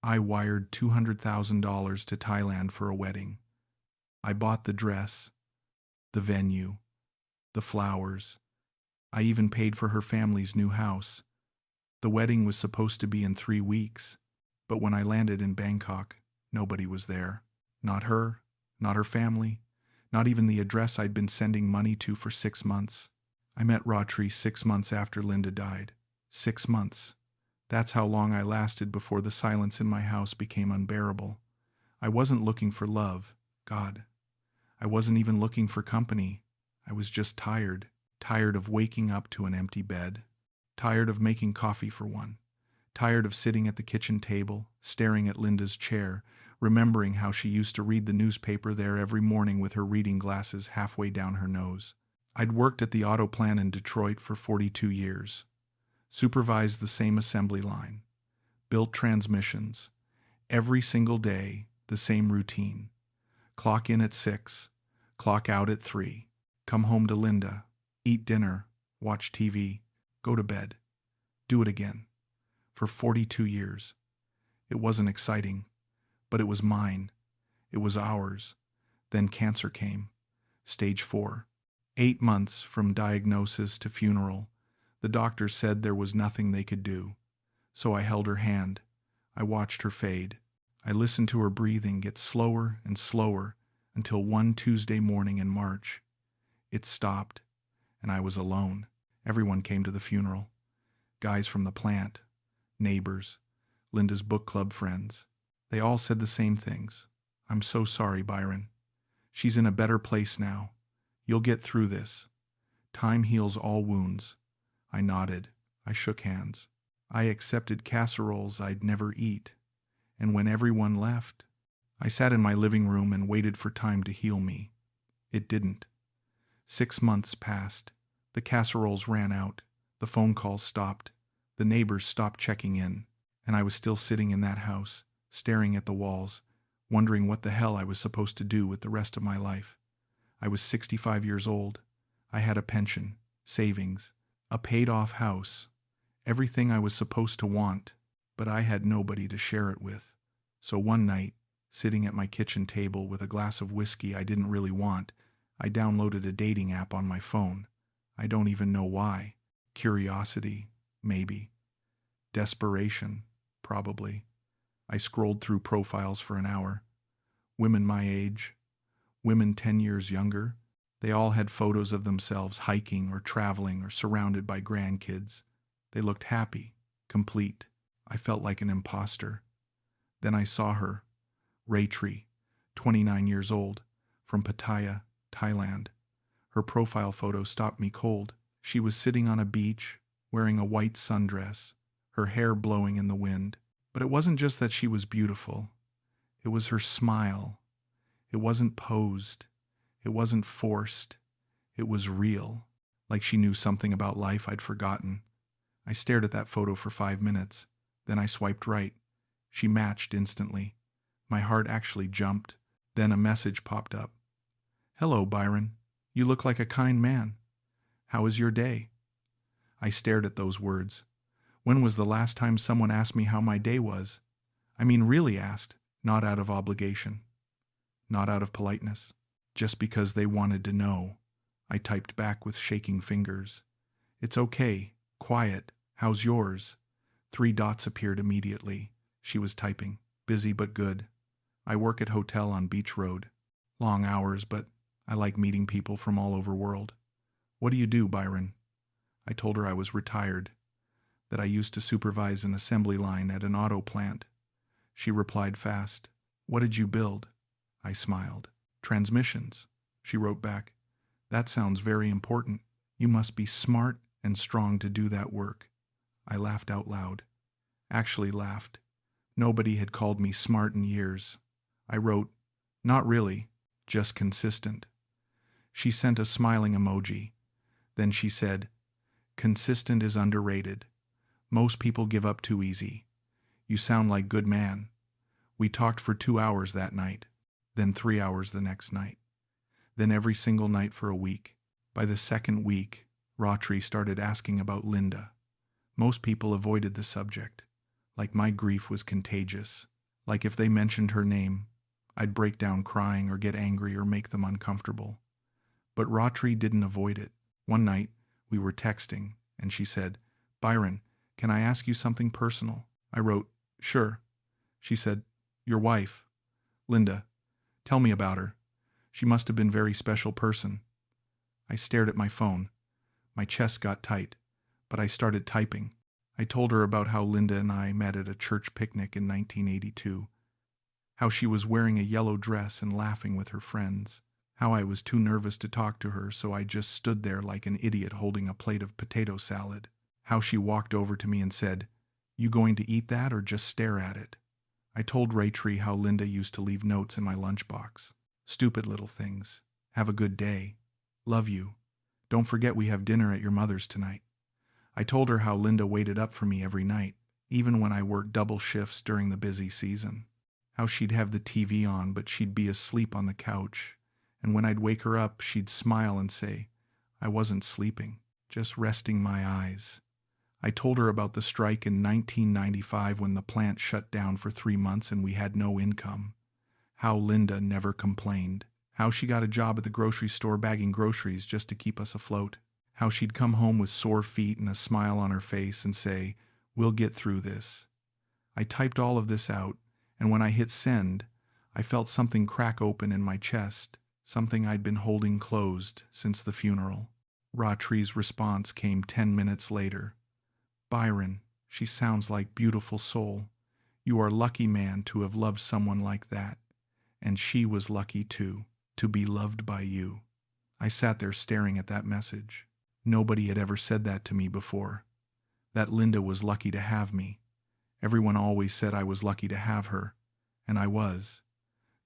I wired $200,000 to Thailand for a wedding. I bought the dress, the venue, the flowers. I even paid for her family's new house. The wedding was supposed to be in 3 weeks, but when I landed in Bangkok, nobody was there. Not her, not her family, not even the address I'd been sending money to for 6 months. I met Ratree 6 months after Linda died. 6 months. That's how long I lasted before the silence in my house became unbearable. I wasn't looking for love, God. I wasn't even looking for company. I was just tired. Tired of waking up to an empty bed. Tired of making coffee for one. Tired of sitting at the kitchen table, staring at Linda's chair, remembering how she used to read the newspaper there every morning with her reading glasses halfway down her nose. I'd worked at the auto plant in Detroit for 42 years. Supervised the same assembly line. Built transmissions. Every single day, the same routine. Clock in at 6. Clock out at 3. Come home to Linda. Eat dinner. Watch TV. Go to bed. Do it again. For 42 years. It wasn't exciting, but it was mine. It was ours. Then cancer came. Stage 4. 8 months from diagnosis to funeral. The doctor said there was nothing they could do. So I held her hand. I watched her fade. I listened to her breathing get slower and slower until one Tuesday morning in March. It stopped, and I was alone. Everyone came to the funeral. Guys from the plant, neighbors, Linda's book club friends. They all said the same things. I'm so sorry, Byron. She's in a better place now. You'll get through this. Time heals all wounds. I nodded. I shook hands. I accepted casseroles I'd never eat. And when everyone left, I sat in my living room and waited for time to heal me. It didn't. 6 months passed. The casseroles ran out. The phone calls stopped. The neighbors stopped checking in. And I was still sitting in that house, staring at the walls, wondering what the hell I was supposed to do with the rest of my life. I was 65 years old. I had a pension, savings, a paid-off house, everything I was supposed to want, but I had nobody to share it with. So one night, sitting at my kitchen table with a glass of whiskey I didn't really want, I downloaded a dating app on my phone. I don't even know why. Curiosity, maybe. Desperation, probably. I scrolled through profiles for an hour. Women my age, women 10 years younger. They all had photos of themselves hiking or traveling or surrounded by grandkids. They looked happy, complete. I felt like an imposter. Then I saw her, Ratree, 29 years old, from Pattaya, Thailand. Her profile photo stopped me cold. She was sitting on a beach, wearing a white sundress, her hair blowing in the wind. But it wasn't just that she was beautiful. It was her smile. It wasn't posed. It wasn't forced. It was real, like she knew something about life I'd forgotten. I stared at that photo for 5 minutes. Then I swiped right. She matched instantly. My heart actually jumped. Then a message popped up. Hello, Byron. You look like a kind man. How is your day? I stared at those words. When was the last time someone asked me how my day was? I mean, really asked, not out of obligation, not out of politeness, just because they wanted to know. I typed back with shaking fingers. It's okay, quiet, how's yours? 3 dots appeared immediately. She was typing, busy but good. I work at hotel on Beach Road. Long hours, but I like meeting people from all over world. What do you do, Byron? I told her I was retired, that I used to supervise an assembly line at an auto plant. She replied fast. What did you build? I smiled. Transmissions. She wrote back. That sounds very important. You must be smart and strong to do that work. I laughed out loud. Actually laughed. Nobody had called me smart in years. I wrote, not really, just consistent. She sent a smiling emoji. Then she said, consistent is underrated. Most people give up too easy. You sound like good man. We talked for 2 hours that night, then 3 hours the next night, then every single night for a week. By the 2nd week, Ratree started asking about Linda. Most people avoided the subject, like my grief was contagious. Like if they mentioned her name, I'd break down crying or get angry or make them uncomfortable. But Ratree didn't avoid it. One night, we were texting, and she said, "Byron, can I ask you something personal?" I wrote, "Sure." She said, "Your wife, Linda, tell me about her. She must have been a very special person." I stared at my phone. My chest got tight, but I started typing. I told her about how Linda and I met at a church picnic in 1982, how she was wearing a yellow dress and laughing with her friends, how I was too nervous to talk to her, so I just stood there like an idiot holding a plate of potato salad, how she walked over to me and said, "You going to eat that or just stare at it?" I told Ratree how Linda used to leave notes in my lunchbox. Stupid little things. "Have a good day. Love you. Don't forget we have dinner at your mother's tonight." I told her how Linda waited up for me every night, even when I worked double shifts during the busy season. How she'd have the TV on, but she'd be asleep on the couch. And when I'd wake her up, she'd smile and say, "I wasn't sleeping, just resting my eyes." I told her about the strike in 1995 when the plant shut down for 3 months and we had no income. How Linda never complained. How she got a job at the grocery store bagging groceries just to keep us afloat. How she'd come home with sore feet and a smile on her face and say, "We'll get through this." I typed all of this out, and when I hit send, I felt something crack open in my chest, something I'd been holding closed since the funeral. Ratree's response came 10 minutes later. "Byron, she sounds like beautiful soul. You are lucky man to have loved someone like that. And she was lucky too, to be loved by you." I sat there staring at that message. Nobody had ever said that to me before. That Linda was lucky to have me. Everyone always said I was lucky to have her, and I was.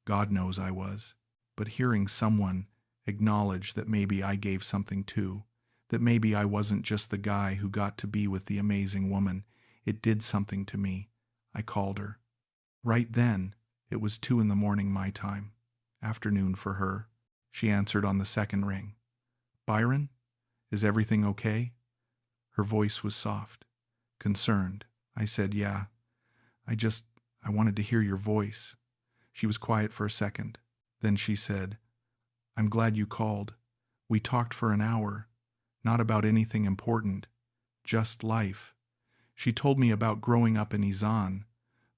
God knows I was. But hearing someone acknowledge that maybe I gave something too, that maybe I wasn't just the guy who got to be with the amazing woman, it did something to me. I called her. Right then, it was 2 a.m. my time, afternoon for her. She answered on the second ring. "Byron, is everything okay?" Her voice was soft, concerned. I said, "Yeah. I wanted to hear your voice." She was quiet for a second. Then she said, "I'm glad you called. We talked for an hour, not about anything important, just life." She told me about growing up in Isan,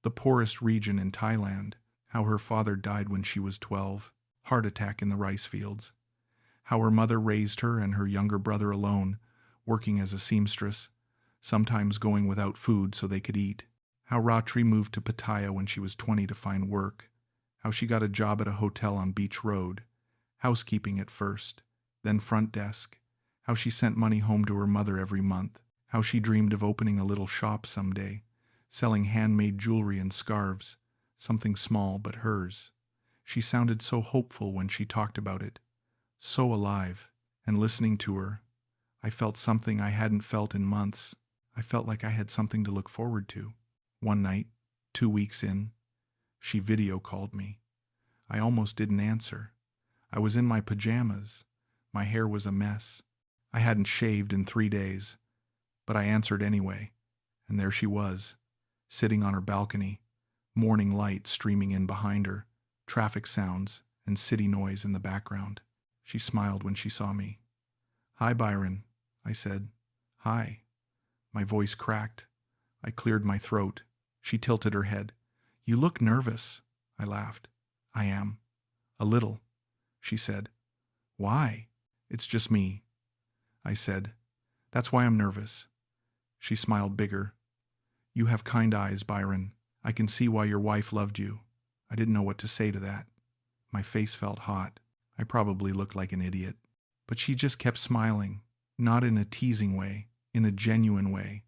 the poorest region in Thailand, how her father died when she was 12, heart attack in the rice fields, how her mother raised her and her younger brother alone, working as a seamstress, sometimes going without food so they could eat, how Ratree moved to Pattaya when she was 20 to find work, how she got a job at a hotel on Beach Road, housekeeping at first, then front desk, how she sent money home to her mother every month, how she dreamed of opening a little shop someday, selling handmade jewelry and scarves, something small but hers. She sounded so hopeful when she talked about it, so alive, and listening to her, I felt something I hadn't felt in months. I felt like I had something to look forward to. One night, 2 weeks in, she video called me. I almost didn't answer. I was in my pajamas. My hair was a mess. I hadn't shaved in 3 days, but I answered anyway, and there she was, sitting on her balcony, morning light streaming in behind her, traffic sounds and city noise in the background. She smiled when she saw me. "Hi, Byron," I said. "Hi." My voice cracked. I cleared my throat. She tilted her head. "You look nervous." I laughed. "I am. A little," she said. "Why?" "It's just me," I said. "That's why I'm nervous." She smiled bigger. "You have kind eyes, Byron. I can see why your wife loved you." I didn't know what to say to that. My face felt hot. I probably looked like an idiot. But she just kept smiling, not in a teasing way, in a genuine way,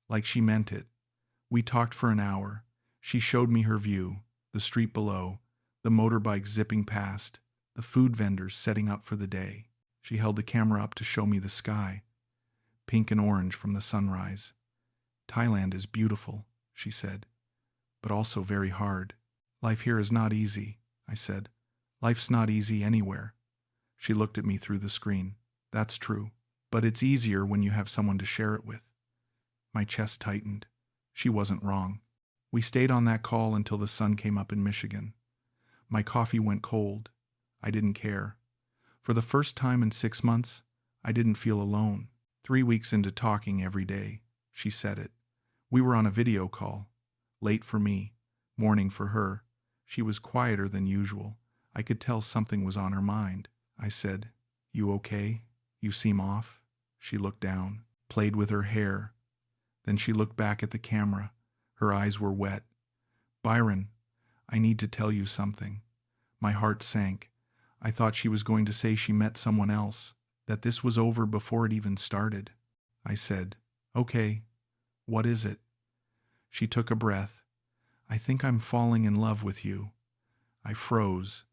like she meant it. We talked for an hour. She showed me her view, the street below, the motorbikes zipping past, the food vendors setting up for the day. She held the camera up to show me the sky, pink and orange from the sunrise. "Thailand is beautiful," she said, "but also very hard. Life here is not easy," I said. "Life's not easy anywhere." She looked at me through the screen. "That's true, but it's easier when you have someone to share it with." My chest tightened. She wasn't wrong. We stayed on that call until the sun came up in Michigan. My coffee went cold. I didn't care. For the first time in 6 months, I didn't feel alone. 3 weeks into talking every day, she said it. We were on a video call. Late for me, morning for her. She was quieter than usual. I could tell something was on her mind. I said, "You okay? You seem off." She looked down, played with her hair. Then she looked back at the camera. Her eyes were wet. "Byron, I need to tell you something." My heart sank. I thought she was going to say she met someone else, that this was over before it even started. I said, "Okay, what is it?" She took a breath. "I think I'm falling in love with you." I froze.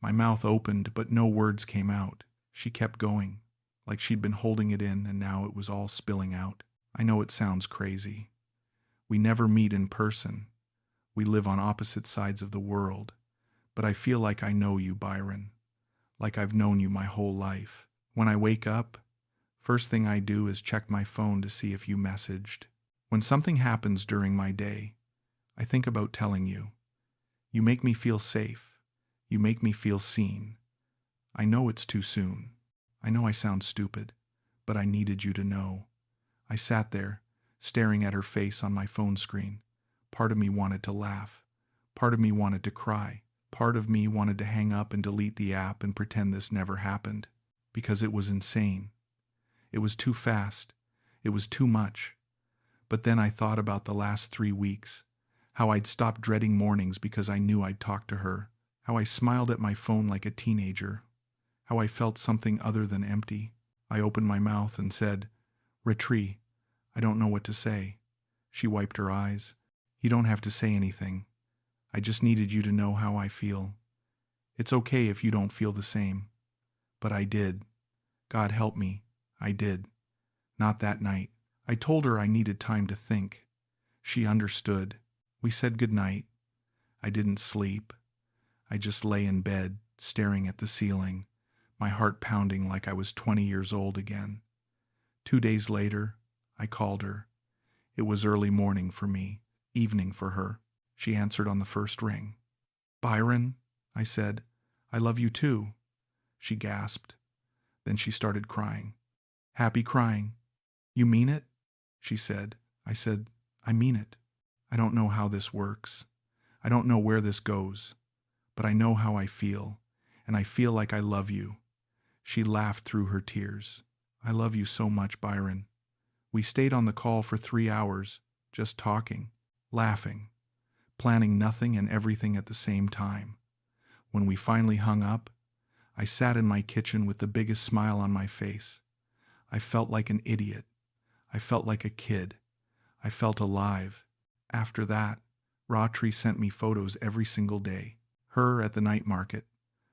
My mouth opened, but no words came out. She kept going, like she'd been holding it in and now it was all spilling out. "I know it sounds crazy. We never meet in person. We live on opposite sides of the world. But I feel like I know you, Byron. Like I've known you my whole life. When I wake up, first thing I do is check my phone to see if you messaged. When something happens during my day, I think about telling you. You make me feel safe. You make me feel seen. I know it's too soon. I know I sound stupid, but I needed you to know." I sat there, staring at her face on my phone screen. Part of me wanted to laugh. Part of me wanted to cry. Part of me wanted to hang up and delete the app and pretend this never happened. Because it was insane. It was too fast. It was too much. But then I thought about the last 3 weeks. How I'd stopped dreading mornings because I knew I'd talk to her. How I smiled at my phone like a teenager. How I felt something other than empty. I opened my mouth and said, "Ratree, I don't know what to say." She wiped her eyes. "You don't have to say anything. I just needed you to know how I feel. It's okay if you don't feel the same." But I did. God help me, I did. Not that night. I told her I needed time to think. She understood. We said goodnight. I didn't sleep. I just lay in bed, staring at the ceiling, my heart pounding like I was 20 years old again. 2 days later, I called her. It was early morning for me, evening for her. She answered on the first ring. "Byron," I said, "I love you too." She gasped. Then she started crying. Happy crying. "You mean it?" she said. I said, "I mean it. I don't know how this works. I don't know where this goes. But I know how I feel, and I feel like I love you." She laughed through her tears. "I love you so much, Byron." We stayed on the call for 3 hours, just talking, laughing, planning nothing and everything at the same time. When we finally hung up, I sat in my kitchen with the biggest smile on my face. I felt like an idiot. I felt like a kid. I felt alive. After that, Ratree sent me photos every single day. Her at the night market,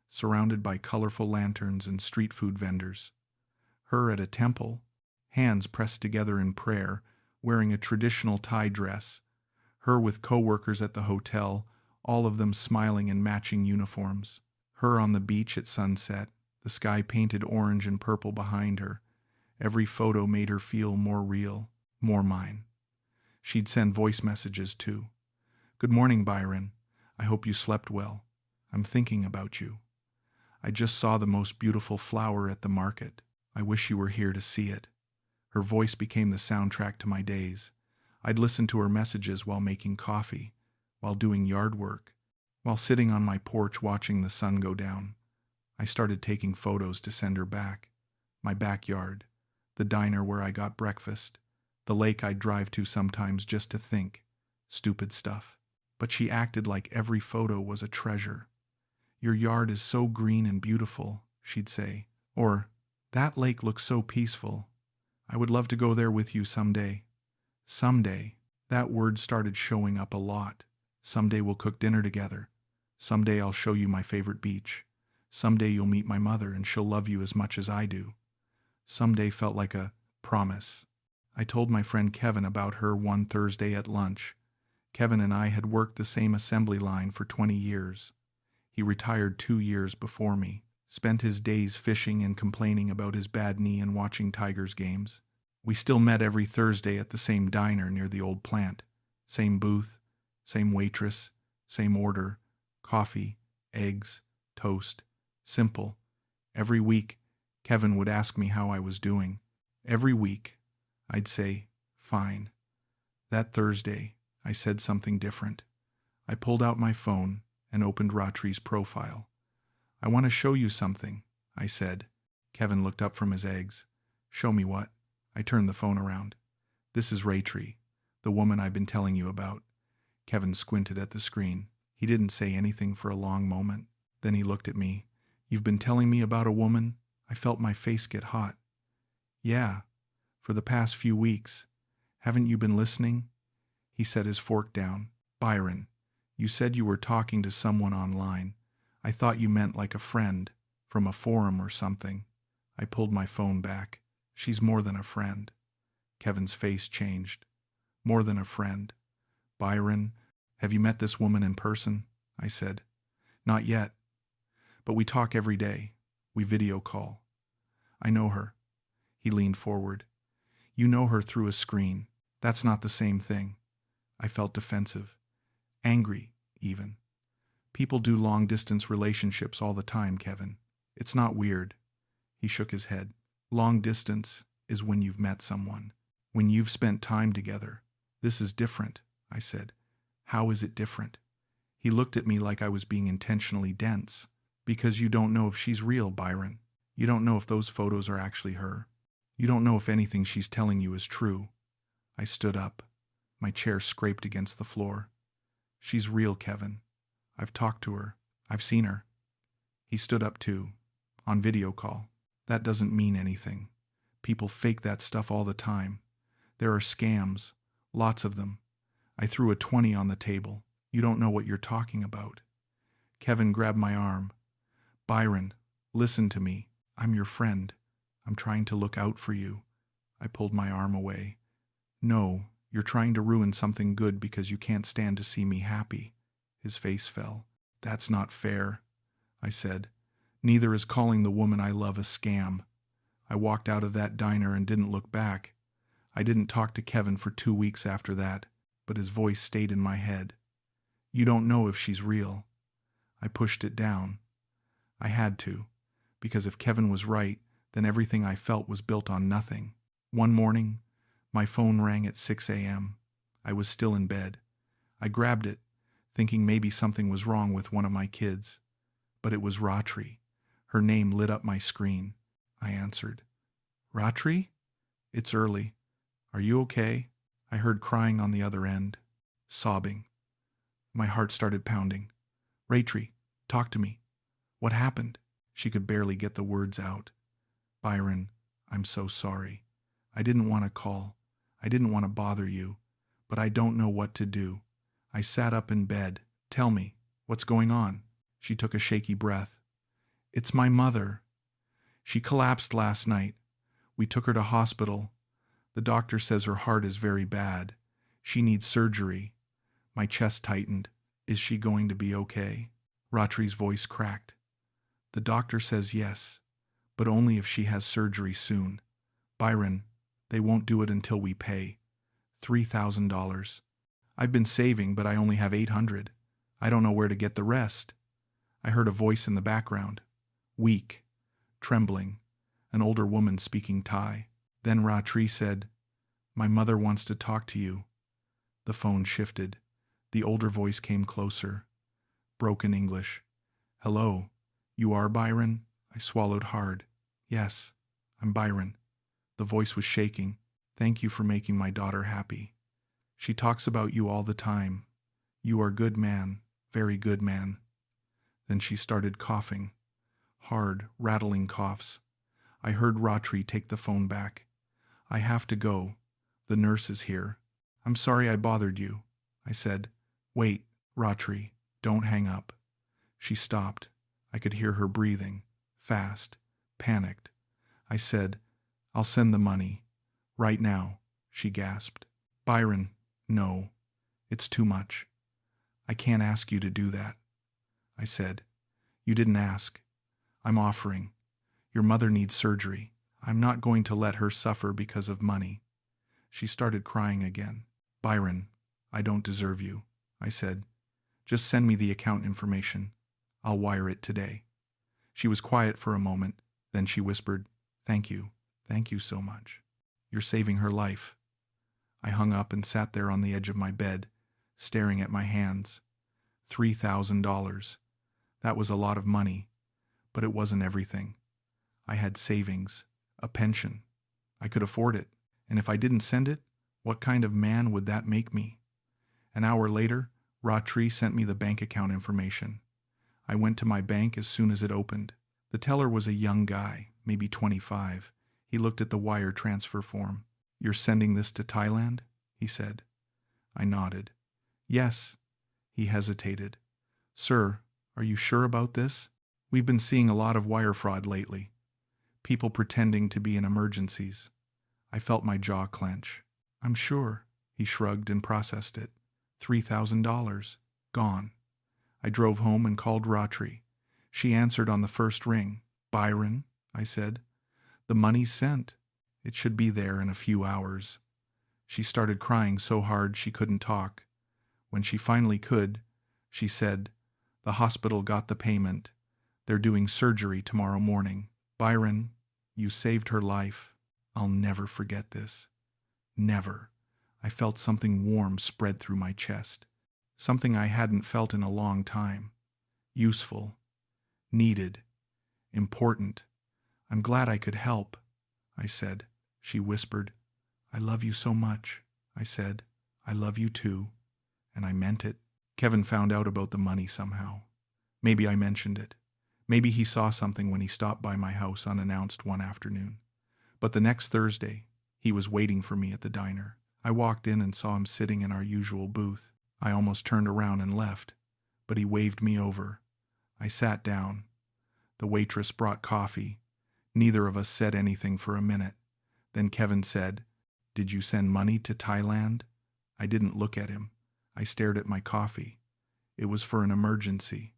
surrounded by colorful lanterns and street food vendors. Her at a temple, hands pressed together in prayer, wearing a traditional Thai dress. Her with co-workers at the hotel, all of them smiling in matching uniforms. Her on the beach at sunset, the sky painted orange and purple behind her. Every photo made her feel more real, more mine. She'd send voice messages too. "Good morning, Byron. I hope you slept well. I'm thinking about you. I just saw the most beautiful flower at the market. I wish you were here to see it." Her voice became the soundtrack to my days. I'd listen to her messages while making coffee, while doing yard work, while sitting on my porch watching the sun go down. I started taking photos to send her back. My backyard, the diner where I got breakfast, the lake I'd drive to sometimes just to think. Stupid stuff. But she acted like every photo was a treasure. "Your yard is so green and beautiful," she'd say. Or, "That lake looks so peaceful. I would love to go there with you someday." Someday. That word started showing up a lot. Someday we'll cook dinner together. Someday I'll show you my favorite beach. Someday you'll meet my mother and she'll love you as much as I do. Someday felt like a promise. I told my friend Kevin about her one Thursday at lunch. Kevin and I had worked the same assembly line for 20 years. He retired 2 years before me, spent his days fishing and complaining about his bad knee and watching Tigers games. We still met every Thursday at the same diner near the old plant. Same booth, Same waitress, same order, coffee, eggs, toast. Simple. Every week, Kevin would ask me how I was doing. Every week, I'd say, fine. That Thursday, I said something different. I pulled out my phone and opened Ratree's profile. I want to show you something, I said. Kevin looked up from his eggs. Show me what? I turned the phone around. This is Ratree, the woman I've been telling you about. Kevin squinted at the screen. He didn't say anything for a long moment. Then he looked at me. You've been telling me about a woman? I felt my face get hot. Yeah, for the past few weeks. Haven't you been listening? He set his fork down. Byron, you said you were talking to someone online. I thought you meant like a friend, from a forum or something. I pulled my phone back. She's more than a friend. Kevin's face changed. More than a friend. Byron, have you met this woman in person? I said. Not yet. But we talk every day. We video call. I know her. He leaned forward. You know her through a screen. That's not the same thing. I felt defensive. Angry, even. People do long-distance relationships all the time, Kevin. It's not weird. He shook his head. Long distance is when you've met someone. When you've spent time together. This is different, I said. How is it different? He looked at me like I was being intentionally dense. Because you don't know if she's real, Byron. You don't know if those photos are actually her. You don't know if anything she's telling you is true. I stood up. My chair scraped against the floor. She's real, Kevin. I've talked to her. I've seen her. He stood up too. On video call. That doesn't mean anything. People fake that stuff all the time. There are scams. Lots of them. I threw a 20 on the table. You don't know what you're talking about. Kevin grabbed my arm. Byron, listen to me. I'm your friend. I'm trying to look out for you. I pulled my arm away. No, you're trying to ruin something good because you can't stand to see me happy. His face fell. That's not fair, I said. Neither is calling the woman I love a scam. I walked out of that diner and didn't look back. I didn't talk to Kevin for 2 weeks after that, but his voice stayed in my head. You don't know if she's real. I pushed it down. I had to, because if Kevin was right, then everything I felt was built on nothing. One morning, my phone rang at 6 a.m. I was still in bed. I grabbed it, thinking maybe something was wrong with one of my kids. But it was Ratree. Her name lit up my screen. I answered. Ratree? It's early. Are you okay? I heard crying on the other end, sobbing. My heart started pounding. Ratree, talk to me. What happened? She could barely get the words out. Byron, I'm so sorry. I didn't want to call. I didn't want to bother you, but I don't know what to do. I sat up in bed. Tell me, what's going on? She took a shaky breath. It's my mother. She collapsed last night. We took her to hospital. The doctor says her heart is very bad. She needs surgery. My chest tightened. Is she going to be okay? Ratree's voice cracked. The doctor says yes, but only if she has surgery soon. Byron, they won't do it until we pay. $3,000. I've been saving, but I only have $800. I don't know where to get the rest. I heard a voice in the background. Weak, trembling, an older woman speaking Thai. Then Ratree said, My mother wants to talk to you. The phone shifted. The older voice came closer. Broken English. Hello, you are Byron? I swallowed hard. Yes, I'm Byron. The voice was shaking. Thank you for making my daughter happy. She talks about you all the time. You are good man, very good man. Then she started coughing. Hard, rattling coughs. I heard Ratree take the phone back. I have to go. The nurse is here. I'm sorry I bothered you. I said, Wait, Ratree, don't hang up. She stopped. I could hear her breathing, fast, panicked. I said, I'll send the money. Right now, she gasped. Byron, no, it's too much. I can't ask you to do that. I said, You didn't ask. I'm offering. Your mother needs surgery. I'm not going to let her suffer because of money. She started crying again. Byron, I don't deserve you. I said. Just send me the account information. I'll wire it today. She was quiet for a moment, then she whispered, Thank you. Thank you so much. You're saving her life. I hung up and sat there on the edge of my bed, staring at my hands. $3,000. That was a lot of money, but it wasn't everything. I had savings, a pension. I could afford it, and if I didn't send it, what kind of man would that make me? An hour later, Ratree sent me the bank account information. I went to my bank as soon as it opened. The teller was a young guy, maybe 25. He looked at the wire transfer form. You're sending this to Thailand? He said. I nodded. Yes. He hesitated. Sir, are you sure about this? We've been seeing a lot of wire fraud lately. People pretending to be in emergencies. I felt my jaw clench. I'm sure. He shrugged and processed it. $3,000. Gone. I drove home and called Ratree. She answered on the first ring. Byron, I said. The money's sent. It should be there in a few hours. She started crying so hard she couldn't talk. When she finally could, she said, The hospital got the payment. They're doing surgery tomorrow morning. Byron, you saved her life. I'll never forget this. Never. I felt something warm spread through my chest. Something I hadn't felt in a long time. Useful. Needed. Important. I'm glad I could help, I said. She whispered. I love you so much, I said. I love you too. And I meant it. Kevin found out about the money somehow. Maybe I mentioned it. Maybe he saw something when he stopped by my house unannounced one afternoon. But the next Thursday, he was waiting for me at the diner. I walked in and saw him sitting in our usual booth. I almost turned around and left, but he waved me over. I sat down. The waitress brought coffee. Neither of us said anything for a minute. Then Kevin said, Did you send money to Thailand? I didn't look at him. I stared at my coffee. It was for an emergency.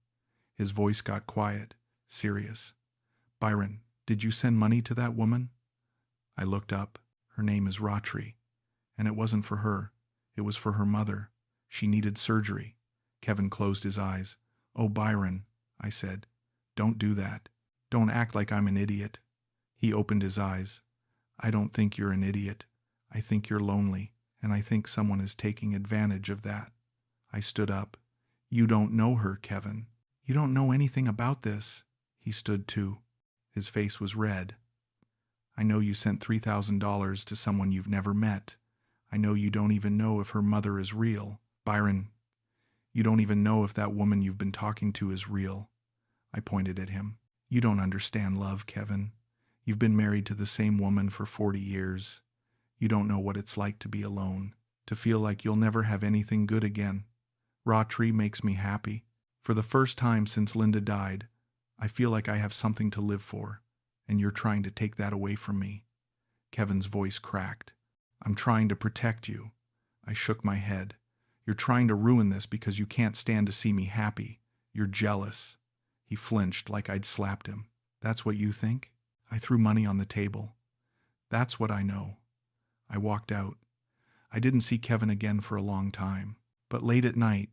His voice got quiet, serious. Byron, did you send money to that woman? I looked up. Her name is Ratree. And it wasn't for her. It was for her mother. She needed surgery. Kevin closed his eyes. Oh, Byron, I said. Don't do that. Don't act like I'm an idiot. He opened his eyes. I don't think you're an idiot. I think you're lonely, and I think someone is taking advantage of that. I stood up. You don't know her, Kevin. You don't know anything about this. He stood too. His face was red. I know you sent $3,000 to someone you've never met. I know you don't even know if her mother is real. Byron, you don't even know if that woman you've been talking to is real. I pointed at him. You don't understand love, Kevin. You've been married to the same woman for 40 years. You don't know what it's like to be alone, to feel like you'll never have anything good again. Ratree makes me happy. For the first time since Linda died, I feel like I have something to live for, and you're trying to take that away from me. Kevin's voice cracked. I'm trying to protect you. I shook my head. You're trying to ruin this because you can't stand to see me happy. You're jealous. He flinched like I'd slapped him. That's what you think? I threw money on the table. That's what I know. I walked out. I didn't see Kevin again for a long time. But late at night,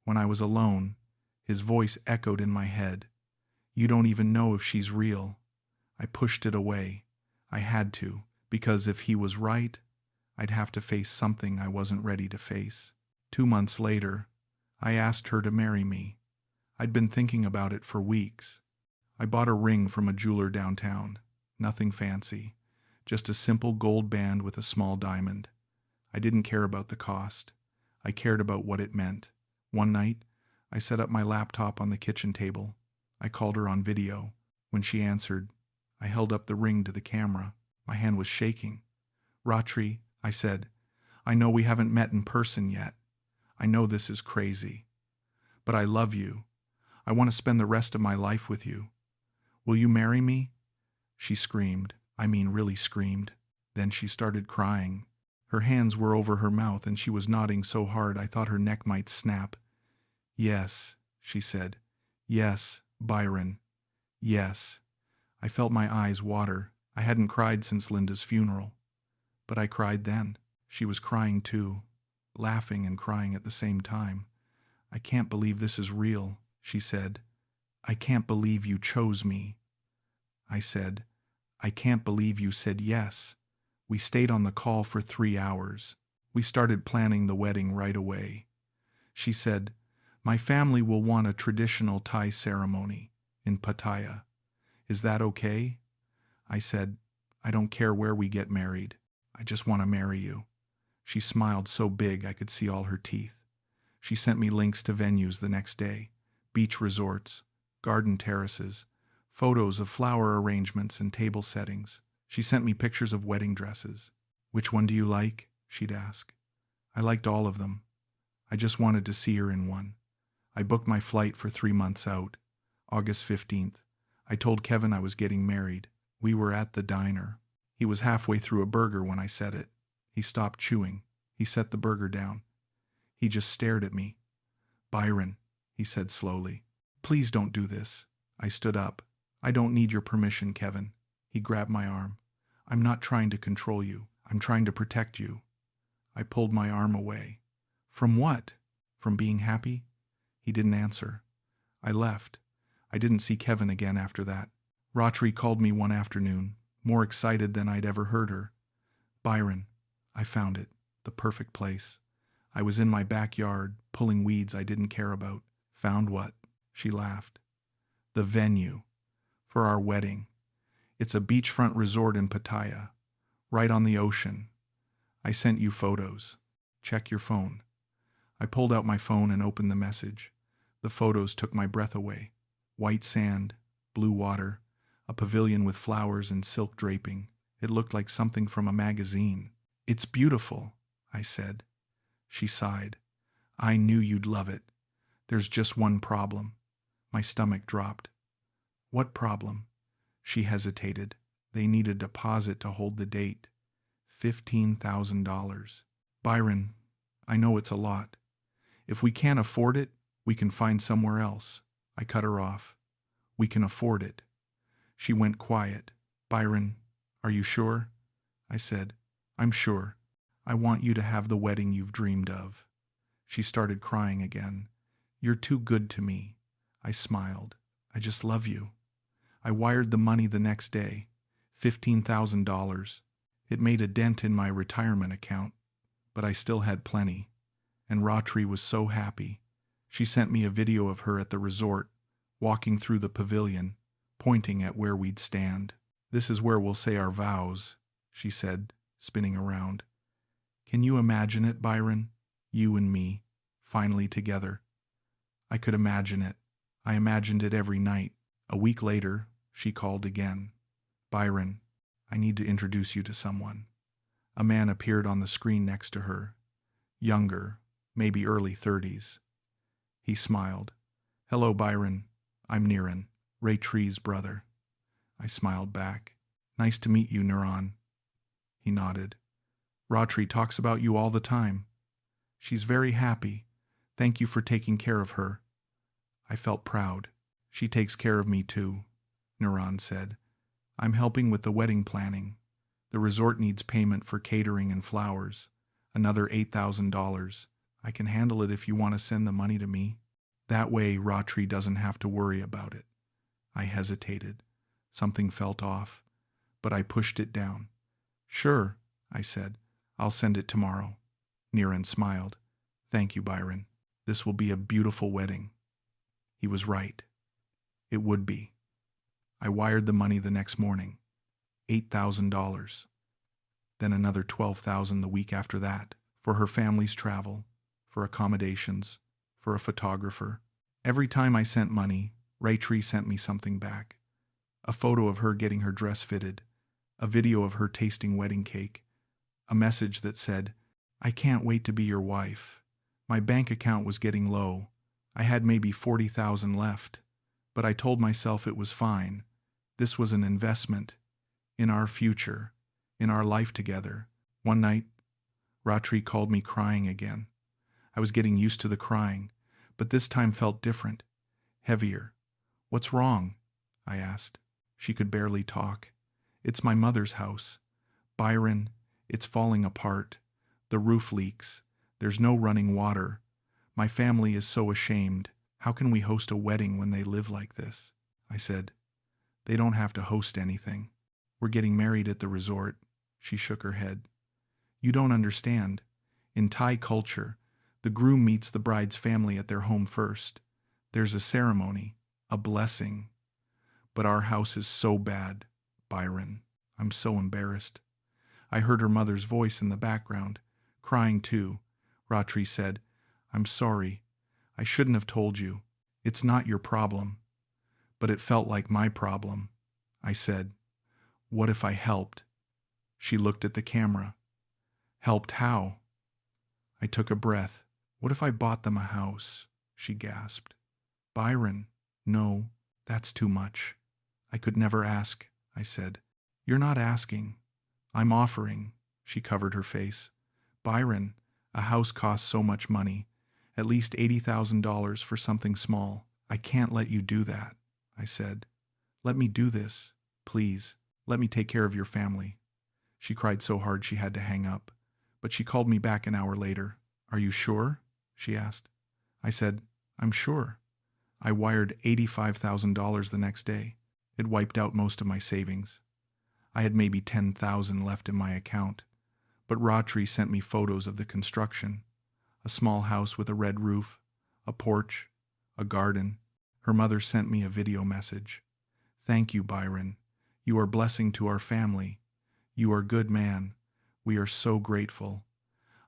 when I was alone, his voice echoed in my head. You don't even know if she's real. I pushed it away. I had to, because if he was right, I'd have to face something I wasn't ready to face. 2 months later, I asked her to marry me. I'd been thinking about it for weeks. I bought a ring from a jeweler downtown. Nothing fancy. Just a simple gold band with a small diamond. I didn't care about the cost. I cared about what it meant. One night, I set up my laptop on the kitchen table. I called her on video. When she answered, I held up the ring to the camera. My hand was shaking. Ratree, I said, I know we haven't met in person yet. I know this is crazy. But I love you. I want to spend the rest of my life with you. Will you marry me? She screamed. I mean, really screamed. Then she started crying. Her hands were over her mouth and she was nodding so hard I thought her neck might snap. Yes, she said. Yes, Byron. Yes. I felt my eyes water. I hadn't cried since Linda's funeral. But I cried then. She was crying too, laughing and crying at the same time. I can't believe this is real, she said. I can't believe you chose me. I said, I can't believe you said yes. We stayed on the call for 3 hours. We started planning the wedding right away. She said, my family will want a traditional Thai ceremony in Pattaya. Is that okay? I said, I don't care where we get married. I just want to marry you. She smiled so big I could see all her teeth. She sent me links to venues the next day, beach resorts, garden terraces, photos of flower arrangements and table settings. She sent me pictures of wedding dresses. Which one do you like? She'd ask. I liked all of them. I just wanted to see her in one. I booked my flight for 3 months out, August 15th. I told Kevin I was getting married. We were at the diner. He was halfway through a burger when I said it. He stopped chewing. He set the burger down. He just stared at me. Byron, he said slowly, please don't do this. I stood up. I don't need your permission, Kevin. He grabbed my arm. I'm not trying to control you. I'm trying to protect you. I pulled my arm away. From what? From being happy? He didn't answer. I left. I didn't see Kevin again after that. Ratree called me one afternoon, more excited than I'd ever heard her. Byron, I found it, the perfect place. I was in my backyard, pulling weeds I didn't care about. Found what? She laughed. The venue. For our wedding. It's a beachfront resort in Pattaya, right on the ocean. I sent you photos. Check your phone. I pulled out my phone and opened the message. The photos took my breath away. White sand, blue water, a pavilion with flowers and silk draping. It looked like something from a magazine. It's beautiful, I said. She sighed. I knew you'd love it. There's just one problem. My stomach dropped. What problem? She hesitated. They need a deposit to hold the date. $15,000. Byron, I know it's a lot. If we can't afford it, we can find somewhere else. I cut her off. We can afford it. She went quiet. Byron, are you sure? I said, I'm sure. I want you to have the wedding you've dreamed of. She started crying again. You're too good to me. I smiled. I just love you. I wired the money the next day, $15,000. It made a dent in my retirement account, but I still had plenty. And Ratree was so happy. She sent me a video of her at the resort, walking through the pavilion, pointing at where we'd stand. This is where we'll say our vows, she said, spinning around. Can you imagine it, Byron? You and me, finally together. I could imagine it. I imagined it every night. A week later, she called again. Byron, I need to introduce you to someone. A man appeared on the screen next to her. Younger, maybe early 30s. He smiled. Hello, Byron. I'm Niran, Ratree's brother. I smiled back. Nice to meet you, Niran. He nodded. Ratree talks about you all the time. She's very happy. Thank you for taking care of her. I felt proud. She takes care of me too, Niran said. I'm helping with the wedding planning. The resort needs payment for catering and flowers. Another $8,000. I can handle it if you want to send the money to me. That way, Ratree doesn't have to worry about it. I hesitated. Something felt off, but I pushed it down. Sure, I said. I'll send it tomorrow. Niran smiled. Thank you, Byron. This will be a beautiful wedding. He was right. It would be. I wired the money the next morning. $8,000. Then another $12,000 the week after that, for her family's travel, for accommodations, for a photographer. Every time I sent money, Ratree sent me something back. A photo of her getting her dress fitted, a video of her tasting wedding cake, a message that said, I can't wait to be your wife. My bank account was getting low. I had maybe $40,000 left, but I told myself it was fine. This was an investment in our future, in our life together. One night, Ratree called me crying again. I was getting used to the crying, but this time felt different, heavier. What's wrong? I asked. She could barely talk. It's my mother's house. Byron, it's falling apart. The roof leaks. There's no running water. My family is so ashamed. How can we host a wedding when they live like this? I said. They don't have to host anything. We're getting married at the resort. She shook her head. You don't understand. In Thai culture, the groom meets the bride's family at their home first. There's a ceremony, a blessing. But our house is so bad, Byron. I'm so embarrassed. I heard her mother's voice in the background, crying too. Ratree said, I'm sorry. I shouldn't have told you. It's not your problem. But it felt like my problem. I said, what if I helped? She looked at the camera. Helped how? I took a breath. What if I bought them a house? She gasped. Byron, no, that's too much. I could never ask, I said. You're not asking. I'm offering. She covered her face. Byron, a house costs so much money. At least $80,000 for something small. I can't let you do that, I said. Let me do this, please. Let me take care of your family. She cried so hard she had to hang up, but she called me back an hour later. Are you sure? She asked. I said, I'm sure. I wired $85,000 the next day. It wiped out most of my savings. I had maybe $10,000 left in my account, but Ratree sent me photos of the construction. A small house with a red roof, a porch, a garden. Her mother sent me a video message. Thank you, Byron. You are blessing to our family. You are a good man. We are so grateful.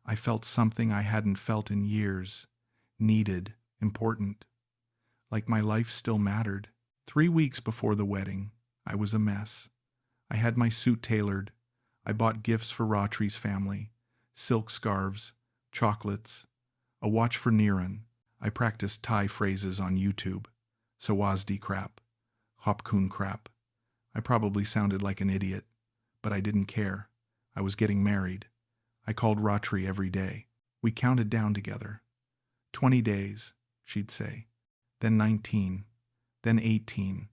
I felt something I hadn't felt in years. Needed, important. Like my life still mattered. 3 weeks before the wedding, I was a mess. I had my suit tailored. I bought gifts for Ratree's family. Silk scarves, chocolates, a watch for Niran. I practiced Thai phrases on YouTube. Sawasdi crap. Hopkun crap. I probably sounded like an idiot, but I didn't care. I was getting married. I called Ratree every day. We counted down together. 20 days, she'd say. Then 19. Then 18.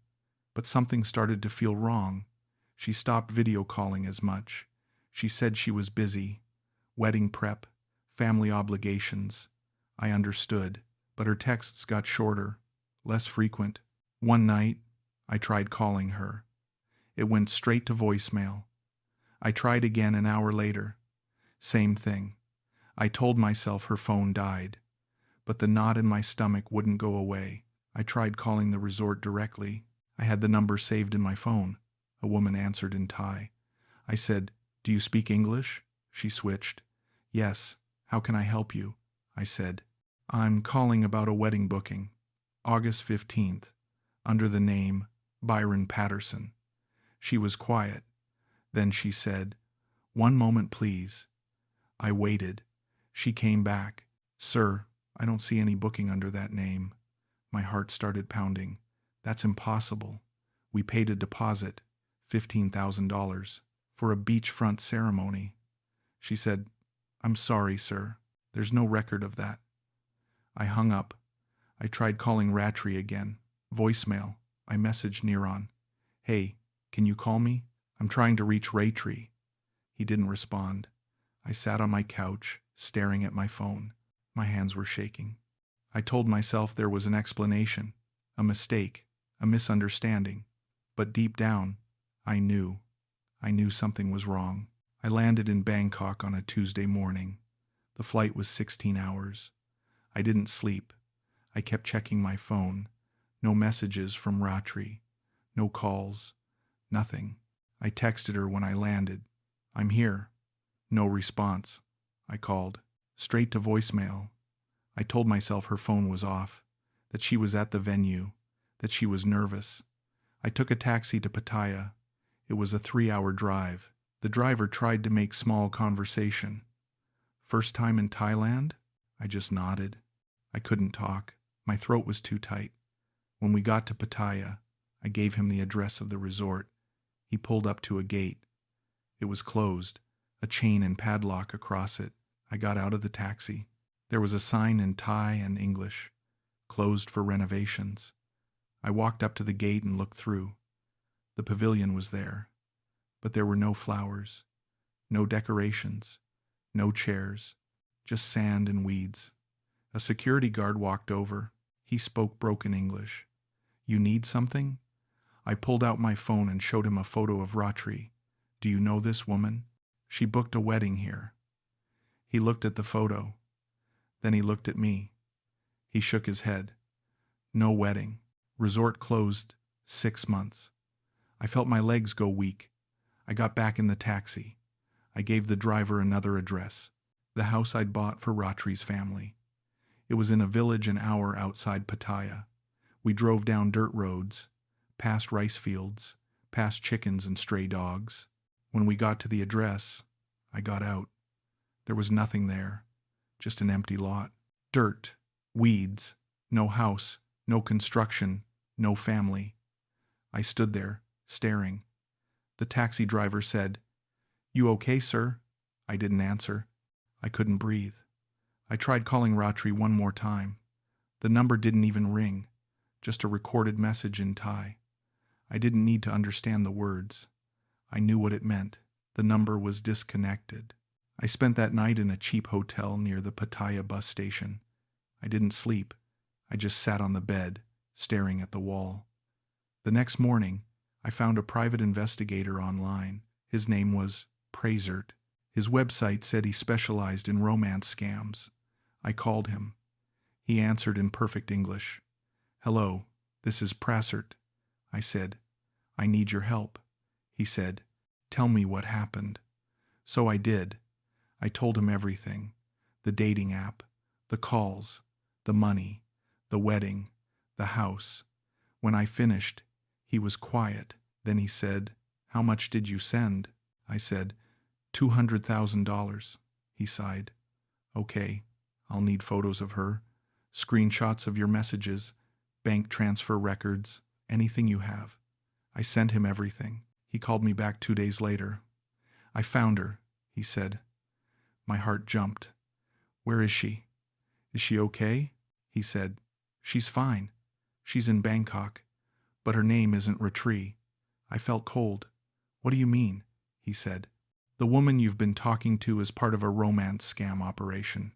But something started to feel wrong. She stopped video calling as much. She said she was busy. Wedding prep, family obligations. I understood, but her texts got shorter, less frequent. One night, I tried calling her. It went straight to voicemail. I tried again an hour later. Same thing. I told myself her phone died, but the knot in my stomach wouldn't go away. I tried calling the resort directly. I had the number saved in my phone. A woman answered in Thai. I said, Do you speak English? She switched. Yes. How can I help you? I said. I'm calling about a wedding booking. August 15th. Under the name Byron Patterson. She was quiet. Then she said, One moment, please. I waited. She came back. Sir, I don't see any booking under that name. My heart started pounding. That's impossible. We paid a deposit, $15,000, for a beachfront ceremony. She said, I'm sorry, sir. There's no record of that. I hung up. I tried calling Ratree again. Voicemail. I messaged Niran. Hey, can you call me? I'm trying to reach Ratree. He didn't respond. I sat on my couch, staring at my phone. My hands were shaking. I told myself there was an explanation, a mistake, a misunderstanding. But deep down, I knew something was wrong. I landed in Bangkok on a Tuesday morning. The flight was 16 hours. I didn't sleep. I kept checking my phone. No messages from Ratree. No calls. Nothing. I texted her when I landed. I'm here. No response. I called. Straight to voicemail. I told myself her phone was off, that she was at the venue, that she was nervous. I took a taxi to Pattaya. It was a 3-hour drive. The driver tried to make small conversation. First time in Thailand? I just nodded. I couldn't talk. My throat was too tight. When we got to Pattaya, I gave him the address of the resort. He pulled up to a gate. It was closed, a chain and padlock across it. I got out of the taxi. There was a sign in Thai and English, closed for renovations. I walked up to the gate and looked through. The pavilion was there, but there were no flowers, no decorations, no chairs, just sand and weeds. A security guard walked over. He spoke broken English. You need something? I pulled out my phone and showed him a photo of Ratree. Do you know this woman? She booked a wedding here. He looked at the photo. Then he looked at me. He shook his head. No wedding. Resort closed 6 months. I felt my legs go weak. I got back in the taxi. I gave the driver another address, the house I'd bought for Ratree's family. It was in a village an hour outside Pattaya. We drove down dirt roads, past rice fields, past chickens and stray dogs. When we got to the address, I got out. There was nothing there, just an empty lot. Dirt, weeds, no house, no construction, no family. I stood there, staring. The taxi driver said, "You okay, sir?" I didn't answer. I couldn't breathe. I tried calling Ratree one more time. The number didn't even ring, just a recorded message in Thai. I didn't need to understand the words. I knew what it meant. The number was disconnected. I spent that night in a cheap hotel near the Pattaya bus station. I didn't sleep. I just sat on the bed, staring at the wall. The next morning, I found a private investigator online. His name was Praisert. His website said he specialized in romance scams. I called him. He answered in perfect English. "Hello, this is Praisert." I said, "I need your help." He said, "Tell me what happened." So I did. I told him everything. The dating app, the calls, the money, the wedding, the house. When I finished, he was quiet. Then he said, "How much did you send?" I said, $200,000. He sighed. "Okay, I'll need photos of her, screenshots of your messages, bank transfer records, anything you have." I sent him everything. He called me back 2 days later. "I found her," he said. My heart jumped. "Where is she? Is she okay?" He said, "She's fine. She's in Bangkok, but her name isn't Ratree." I felt cold. "What do you mean?" he said. "The woman you've been talking to is part of a romance scam operation.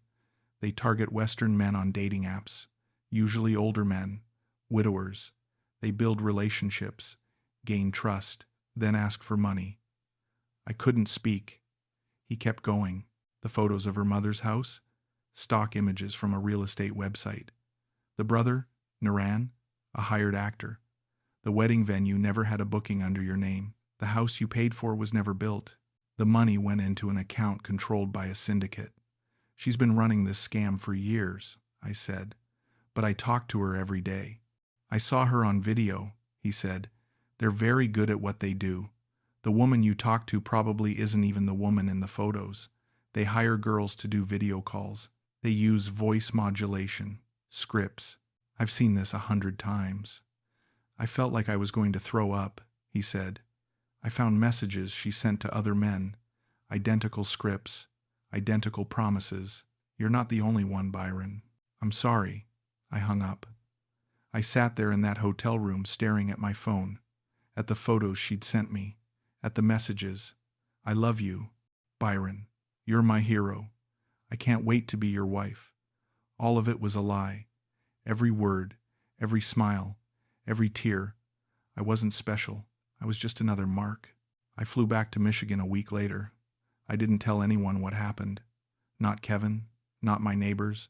They target Western men on dating apps, usually older men, widowers. They build relationships, gain trust, then ask for money." I couldn't speak. He kept going. The photos of her mother's house, stock images from a real estate website. The brother, Naran, a hired actor. The wedding venue never had a booking under your name. The house you paid for was never built. The money went into an account controlled by a syndicate. "She's been running this scam for years," I said, "but I talk to her every day." "I saw her on video," he said. "They're very good at what they do. The woman you talk to probably isn't even the woman in the photos. They hire girls to do video calls. They use voice modulation, scripts. I've seen this 100 times. I felt like I was going to throw up," he said. "I found messages she sent to other men, identical scripts, identical promises. You're not the only one, Byron." "I'm sorry." I hung up. I sat there in that hotel room staring at my phone, at the photos she'd sent me, at the messages. "I love you, Byron. You're my hero. I can't wait to be your wife." All of it was a lie. Every word, every smile, every tear. I wasn't special. I was just another mark. I flew back to Michigan a week later. I didn't tell anyone what happened. Not Kevin, not my neighbors,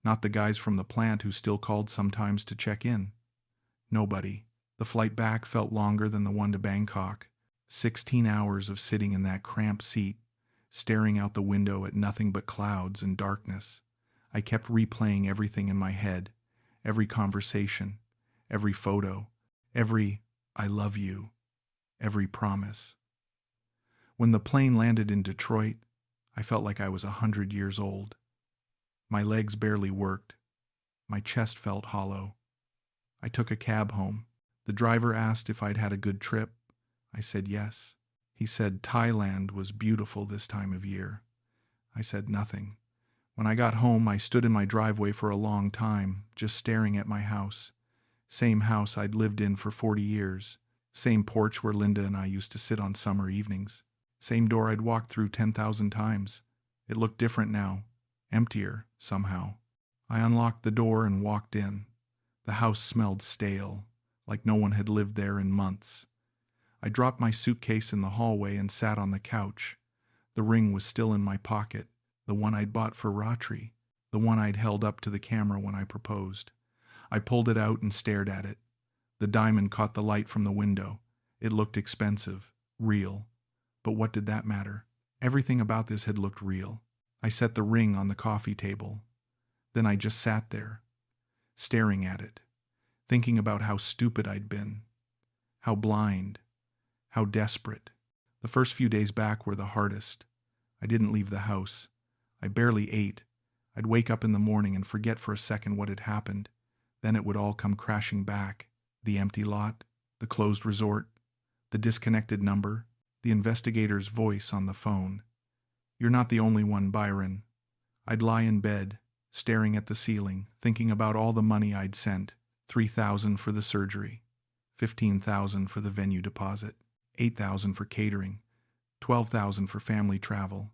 not the guys from the plant who still called sometimes to check in. Nobody. The flight back felt longer than the one to Bangkok. 16 hours of sitting in that cramped seat, staring out the window at nothing but clouds and darkness. I kept replaying everything in my head, every conversation, every photo, every "I love you," every promise. When the plane landed in Detroit, I felt like I was 100 years old. My legs barely worked. My chest felt hollow. I took a cab home. The driver asked if I'd had a good trip. I said yes. He said Thailand was beautiful this time of year. I said nothing. When I got home, I stood in my driveway for a long time, just staring at my house. Same house I'd lived in for 40 years. Same porch where Linda and I used to sit on summer evenings. Same door I'd walked through 10,000 times. It looked different now, emptier, somehow. I unlocked the door and walked in. The house smelled stale, like no one had lived there in months. I dropped my suitcase in the hallway and sat on the couch. The ring was still in my pocket, the one I'd bought for Ratree, the one I'd held up to the camera when I proposed. I pulled it out and stared at it. The diamond caught the light from the window. It looked expensive, real. But what did that matter? Everything about this had looked real. I set the ring on the coffee table. Then I just sat there, staring at it, thinking about how stupid I'd been, how blind, how desperate. The first few days back were the hardest. I didn't leave the house. I barely ate. I'd wake up in the morning and forget for a second what had happened. Then it would all come crashing back. The empty lot, the closed resort, the disconnected number, the investigator's voice on the phone. "You're not the only one, Byron." I'd lie in bed, staring at the ceiling, thinking about all the money I'd sent. $3,000 for the surgery, $15,000 for the venue deposit, $8,000 for catering, $12,000 for family travel,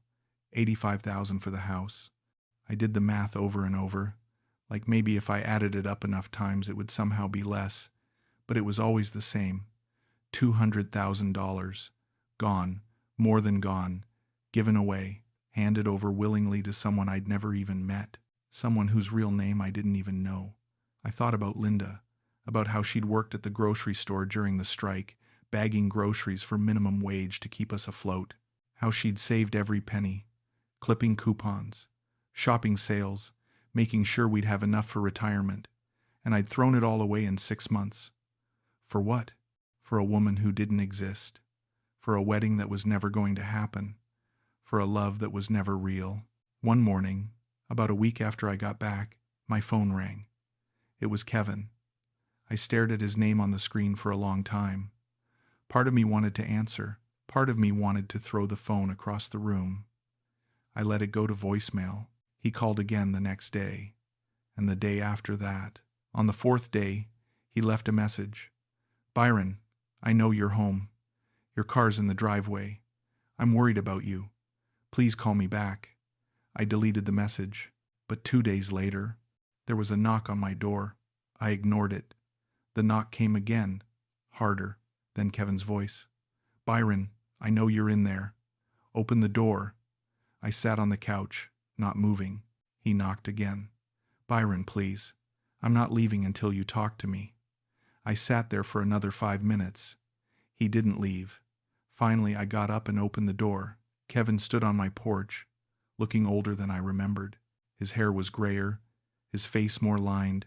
$85,000 for the house. I did the math over and over, like maybe if I added it up enough times it would somehow be less, but it was always the same. $200,000. Gone, more than gone, given away, handed over willingly to someone I'd never even met, someone whose real name I didn't even know. I thought about Linda, about how she'd worked at the grocery store during the strike, bagging groceries for minimum wage to keep us afloat, how she'd saved every penny, clipping coupons, shopping sales, making sure we'd have enough for retirement, and I'd thrown it all away in 6 months. For what? For a woman who didn't exist, for a wedding that was never going to happen, for a love that was never real. One morning, about a week after I got back, my phone rang. It was Kevin. I stared at his name on the screen for a long time. Part of me wanted to answer. Part of me wanted to throw the phone across the room. I let it go to voicemail. He called again the next day, and the day after that. On the 4th day, he left a message. "Byron, I know you're home. Your car's in the driveway. I'm worried about you. Please call me back." I deleted the message, but 2 days later, there was a knock on my door. I ignored it. The knock came again, harder, then Kevin's voice. "Byron, I know you're in there. Open the door." I sat on the couch, not moving. He knocked again. "Byron, please. I'm not leaving until you talk to me." I sat there for another 5 minutes. He didn't leave. Finally, I got up and opened the door. Kevin stood on my porch, looking older than I remembered. His hair was grayer, his face more lined,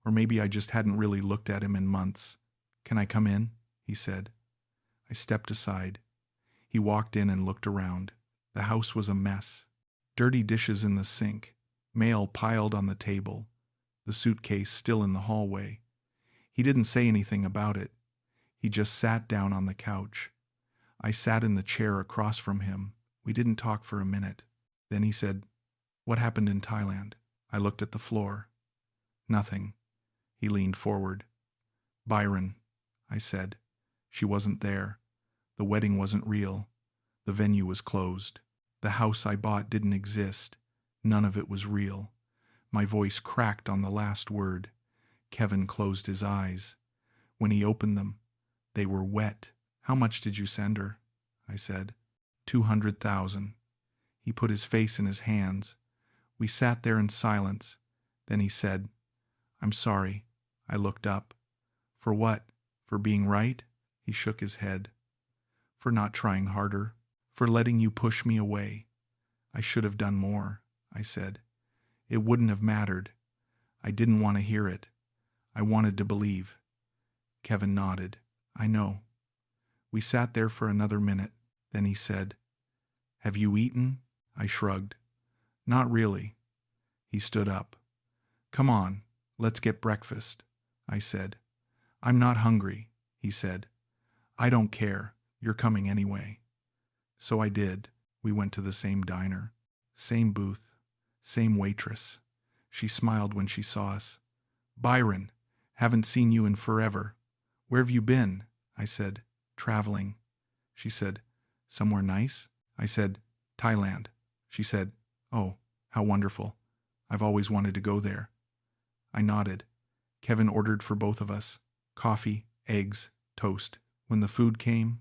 or maybe I just hadn't really looked at him in months. "Can I come in?" he said. I stepped aside. He walked in and looked around. The house was a mess. Dirty dishes in the sink, mail piled on the table, the suitcase still in the hallway. He didn't say anything about it. He just sat down on the couch. I sat in the chair across from him. We didn't talk for a minute. Then he said, "What happened in Thailand?" I looked at the floor. "Nothing." He leaned forward. "Byron," I said. "She wasn't there. The wedding wasn't real. The venue was closed. The house I bought didn't exist. None of it was real." My voice cracked on the last word. Kevin closed his eyes. When he opened them, they were wet. "How much did you send her?" I said. 200,000. He put his face in his hands. We sat there in silence. Then he said, "I'm sorry." I looked up. "For what? For being right?" He shook his head. "For not trying harder. For letting you push me away." "I should have done more," I said. "It wouldn't have mattered. I didn't want to hear it. I wanted to believe." Kevin nodded. "I know." We sat there for another minute. Then he said, "Have you eaten?" I shrugged. "Not really." He stood up. "Come on, let's get breakfast," I said. "I'm not hungry," he said. "I don't care. You're coming anyway." So I did. We went to the same diner, same booth, same waitress. She smiled when she saw us. "Byron, haven't seen you in forever. Where have you been?" I said, "Traveling." She said, "Somewhere nice?" I said, "Thailand." She said, "Oh, how wonderful. I've always wanted to go there. I nodded. Kevin ordered for both of us. Coffee, eggs, toast. When the food came,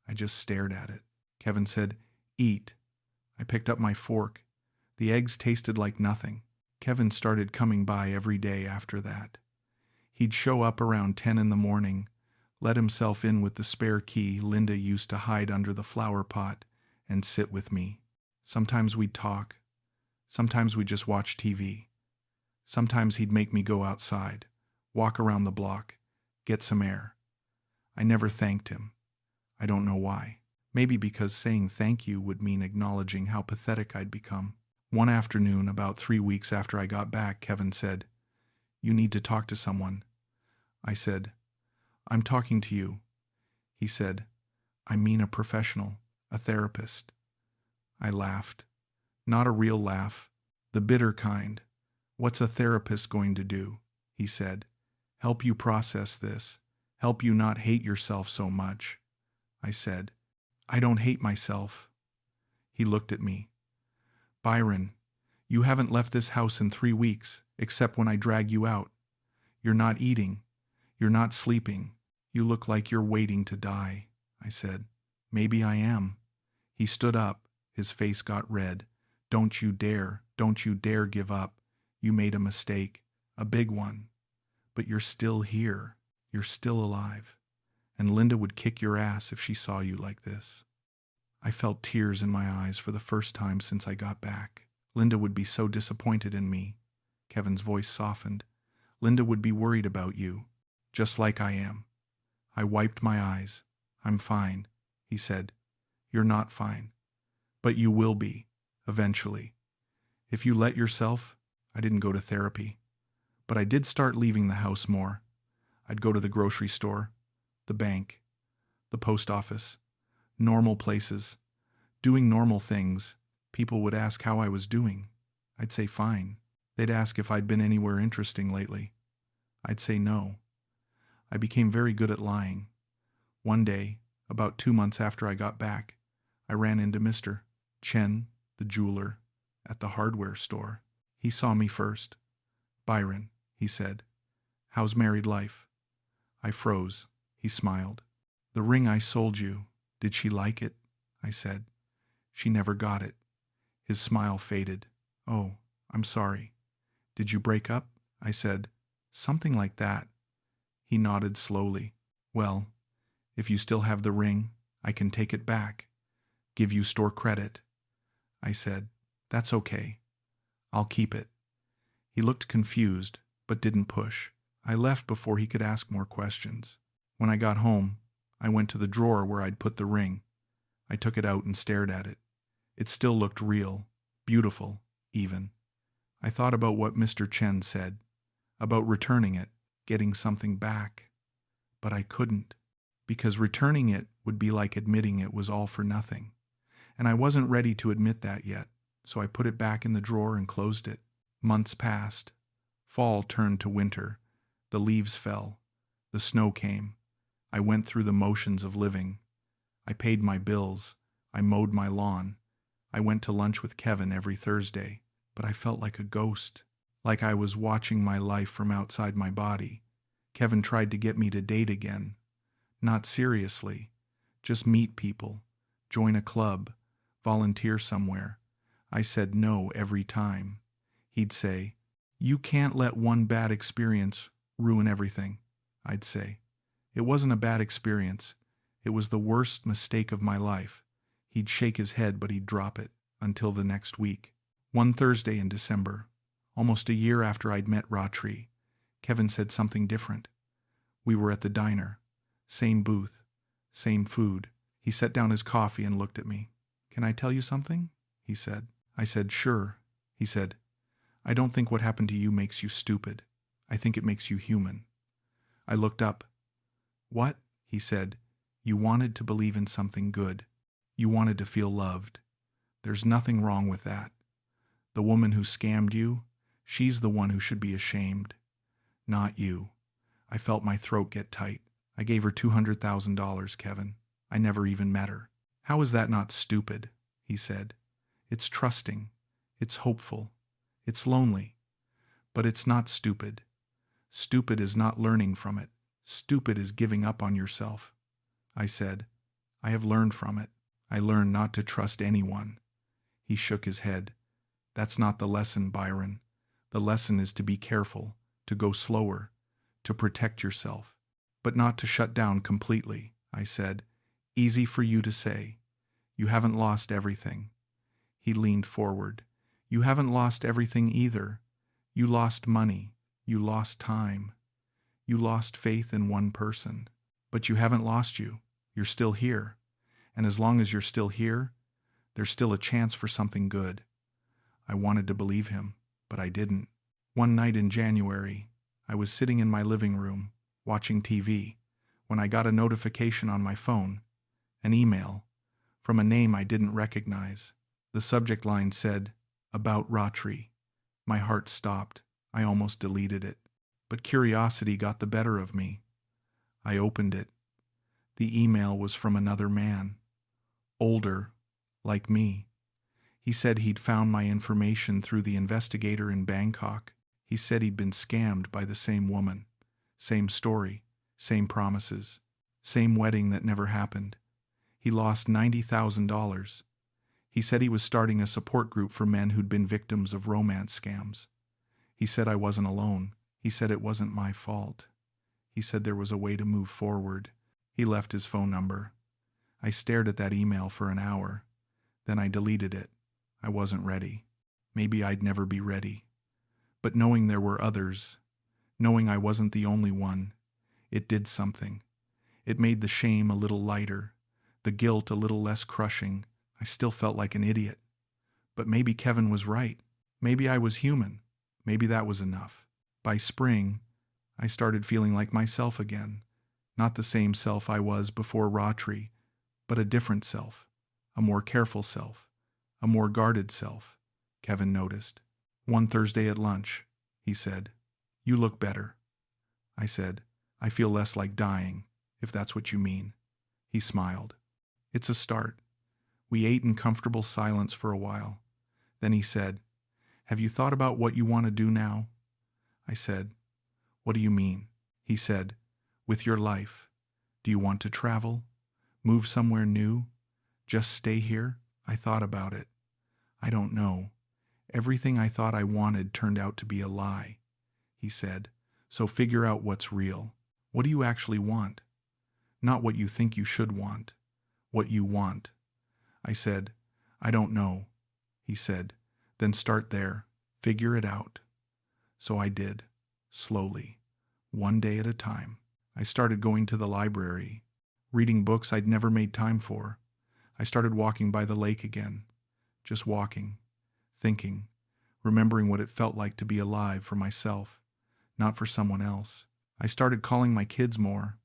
I just stared at it. Kevin said, "Eat." I picked up my fork. The eggs tasted like nothing. Kevin started coming by every day after that. He'd show up around 10 in the morning, let himself in with the spare key Linda used to hide under the flower pot, and sit with me. Sometimes we'd talk. Sometimes we'd just watch TV. Sometimes he'd make me go outside, walk around the block, get some air. I never thanked him. I don't know why. Maybe because saying thank you would mean acknowledging how pathetic I'd become. One afternoon, about 3 weeks after I got back, Kevin said, "You need to talk to someone." I said, "I'm talking to you." He said, "I mean a professional, a therapist." I laughed. Not a real laugh, the bitter kind. "What's a therapist going to do?" he said. "Help you process this, help you not hate yourself so much." I said, "I don't hate myself." He looked at me. "Byron, you haven't left this house in 3 weeks, except when I drag you out. You're not eating. You're not sleeping. You look like you're waiting to die." I said, "Maybe I am." He stood up. His face got red. Don't you dare give up. You made a mistake, a big one. But you're still here. You're still alive. And Linda would kick your ass if she saw you like this. I felt tears in my eyes for the first time since I got back. Linda would be so disappointed in me. Kevin's voice softened. Linda would be worried about you, just like I am. I wiped my eyes. "I'm fine," he said. "You're not fine. But you will be, eventually. If you let yourself." I didn't go to therapy. But I did start leaving the house more. I'd go to the grocery store, the bank, the post office, normal places, doing normal things. People would ask how I was doing. I'd say fine. They'd ask if I'd been anywhere interesting lately. I'd say no. I became very good at lying. One day, about 2 months after I got back, I ran into Mr. Chen, the jeweler, at the hardware store. He saw me first. "Byron," he said, "how's married life?" I froze. He smiled. "The ring I sold you, did she like it?" I said. "She never got it." His smile faded. "Oh, I'm sorry. Did you break up?" I said. "Something like that." He nodded slowly. "Well, if you still have the ring, I can take it back. Give you store credit." I said, "That's okay. I'll keep it." He looked confused, but didn't push. I left before he could ask more questions. When I got home, I went to the drawer where I'd put the ring. I took it out and stared at it. It still looked real, beautiful, even. I thought about what Mr. Chen said, about returning it, getting something back. But I couldn't, because returning it would be like admitting it was all for nothing. And I wasn't ready to admit that yet, so I put it back in the drawer and closed it. Months passed. Fall turned to winter. The leaves fell. The snow came. I went through the motions of living. I paid my bills. I mowed my lawn. I went to lunch with Kevin every Thursday, but I felt like a ghost, like I was watching my life from outside my body. Kevin tried to get me to date again. Not seriously. Just meet people, join a club, volunteer somewhere. I said no every time. He'd say, "You can't let one bad experience ruin everything." I'd say, "It wasn't a bad experience. It was the worst mistake of my life." He'd shake his head, but he'd drop it until the next week. One Thursday in December, almost a year after I'd met Ratree, Kevin said something different. We were at the diner. Same booth. Same food. He set down his coffee and looked at me. "Can I tell you something?" he said. I said, "Sure." He said, "I don't think what happened to you makes you stupid. I think it makes you human." I looked up. "What?" he said. "You wanted to believe in something good. You wanted to feel loved. There's nothing wrong with that. The woman who scammed you, she's the one who should be ashamed. Not you." I felt my throat get tight. I gave her $200,000, Kevin. I never even met her. "How is that not stupid?" he said. "It's trusting. It's hopeful. It's lonely. But it's not stupid. Stupid is not learning from it. Stupid is giving up on yourself. I said, I have learned from it. I learned not to trust anyone. He shook his head. That's not the lesson, Byron. The lesson is to be careful, to go slower, to protect yourself, but not to shut down completely, I said. Easy for you to say. You haven't lost everything. He leaned forward. You haven't lost everything either. You lost money. You lost time. You lost faith in one person. But you haven't lost you. You're still here. And as long as you're still here, there's still a chance for something good. I wanted to believe him, but I didn't. One night in January, I was sitting in my living room, watching TV, when I got a notification on my phone, an email, from a name I didn't recognize. The subject line said, "About Ratree." My heart stopped. I almost deleted it. But curiosity got the better of me. I opened it. The email was from another man. Older, like me. He said he'd found my information through the investigator in Bangkok. He said he'd been scammed by the same woman. Same story, same promises, same wedding that never happened. He lost $90,000. He said he was starting a support group for men who'd been victims of romance scams. He said I wasn't alone. He said it wasn't my fault. He said there was a way to move forward. He left his phone number. I stared at that email for an hour. Then I deleted it. I wasn't ready. Maybe I'd never be ready. But knowing there were others, knowing I wasn't the only one, it did something. It made the shame a little lighter, the guilt a little less crushing. I still felt like an idiot. But maybe Kevin was right. Maybe I was human. Maybe that was enough. By spring, I started feeling like myself again. Not the same self I was before Ratree, but a different self, a more careful self, a more guarded self, Kevin noticed. One Thursday at lunch, he said, "You look better." I said, "I feel less like dying, if that's what you mean." He smiled. "It's a start." We ate in comfortable silence for a while. Then he said, "Have you thought about what you want to do now?" I said, "What do you mean?" He said, "With your life. Do you want to travel? Move somewhere new? Just stay here?" I thought about it. I don't know. Everything I thought I wanted turned out to be a lie. He said, "So figure out what's real. What do you actually want? Not what you think you should want. What you want." I said, "I don't know." He said, "Then start there. Figure it out." So I did, slowly, one day at a time. I started going to the library, reading books I'd never made time for. I started walking by the lake again, just walking, thinking, remembering what it felt like to be alive for myself, not for someone else. I started calling my kids more.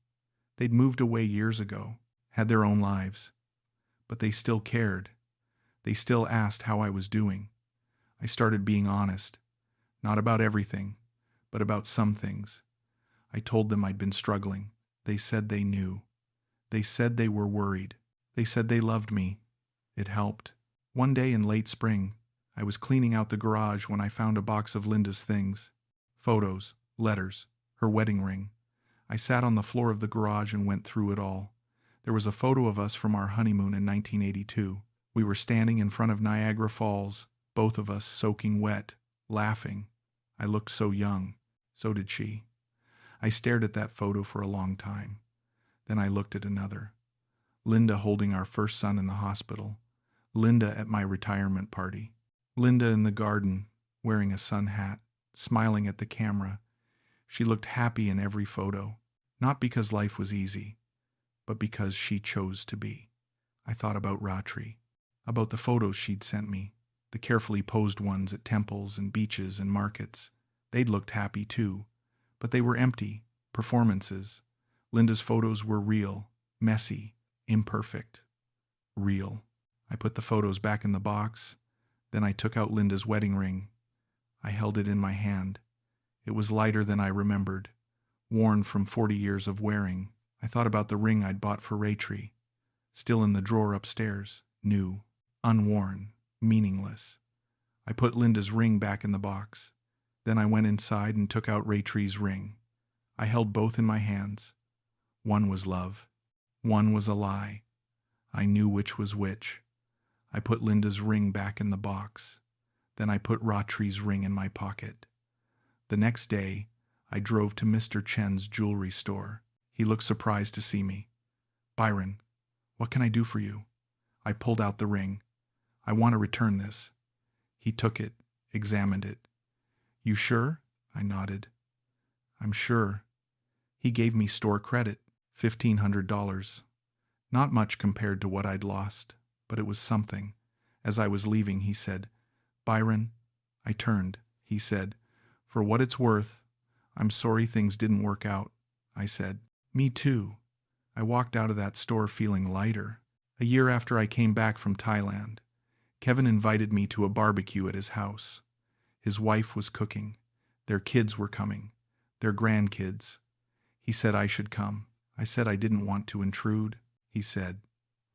They'd moved away years ago, had their own lives, but they still cared. They still asked how I was doing. I started being honest, not about everything, but about some things. I told them I'd been struggling. They said they knew. They said they were worried. They said they loved me. It helped. One day in late spring, I was cleaning out the garage when I found a box of Linda's things. Photos, letters, her wedding ring. I sat on the floor of the garage and went through it all. There was a photo of us from our honeymoon in 1982. We were standing in front of Niagara Falls, both of us soaking wet, laughing. I looked so young. So did she. I stared at that photo for a long time. Then I looked at another. Linda holding our first son in the hospital. Linda at my retirement party. Linda in the garden, wearing a sun hat, smiling at the camera. She looked happy in every photo, not because life was easy, but because she chose to be. I thought about Ratree, about the photos she'd sent me, the carefully posed ones at temples and beaches and markets. They'd looked happy too, but they were empty, performances. Linda's photos were real, messy, imperfect. Real. I put the photos back in the box. Then I took out Linda's wedding ring. I held it in my hand. It was lighter than I remembered, worn from 40 years of wearing. I thought about the ring I'd bought for Ratree, still in the drawer upstairs, new, unworn, meaningless. I put Linda's ring back in the box. Then I went inside and took out Ratree's ring. I held both in my hands. One was love. One was a lie. I knew which was which. I put Linda's ring back in the box. Then I put Ratree's ring in my pocket. The next day, I drove to Mr. Chen's jewelry store. He looked surprised to see me. "Byron, what can I do for you?" I pulled out the ring. "I want to return this." He took it, examined it. "You sure?" I nodded. "I'm sure." He gave me store credit, $1,500. Not much compared to what I'd lost, but it was something. As I was leaving, he said, "Byron," I turned. He said, "For what it's worth, I'm sorry things didn't work out." I said, "Me too." I walked out of that store feeling lighter. A year after I came back from Thailand, Kevin invited me to a barbecue at his house. His wife was cooking. Their kids were coming. Their grandkids. He said I should come. I said I didn't want to intrude. He said,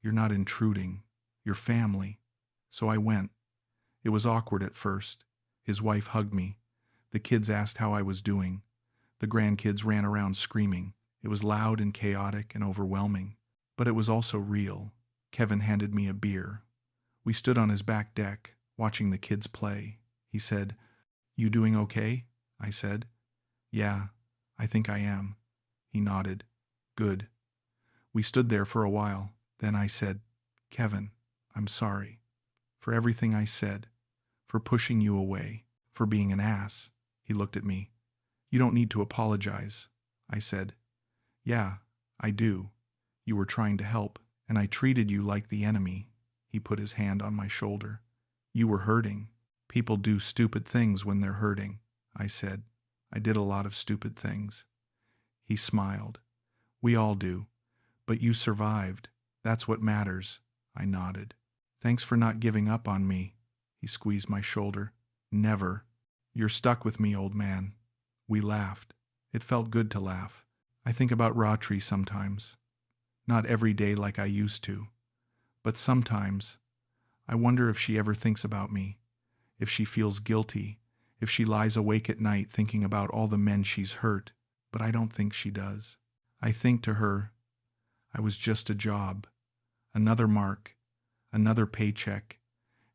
"You're not intruding. You're family." So I went. It was awkward at first. His wife hugged me. The kids asked how I was doing. The grandkids ran around screaming. It was loud and chaotic and overwhelming. But it was also real. Kevin handed me a beer. We stood on his back deck, watching the kids play. He said, "You doing okay?" I said, "Yeah, I think I am." He nodded. "Good." We stood there for a while. Then I said, "Kevin, I'm sorry. For everything I said. For pushing you away. For being an ass." He looked at me. "You don't need to apologize." I said, "Yeah, I do. You were trying to help, and I treated you like the enemy." He put his hand on my shoulder. "You were hurting. People do stupid things when they're hurting." I said, "I did a lot of stupid things." He smiled. "We all do. But you survived. That's what matters." I nodded. "Thanks for not giving up on me." He squeezed my shoulder. "Never. You're stuck with me, old man." We laughed. It felt good to laugh. I think about Ratree sometimes. Not every day like I used to. But sometimes, I wonder if she ever thinks about me. If she feels guilty. If she lies awake at night thinking about all the men she's hurt. But I don't think she does. I think to her, I was just a job. Another mark. Another paycheck.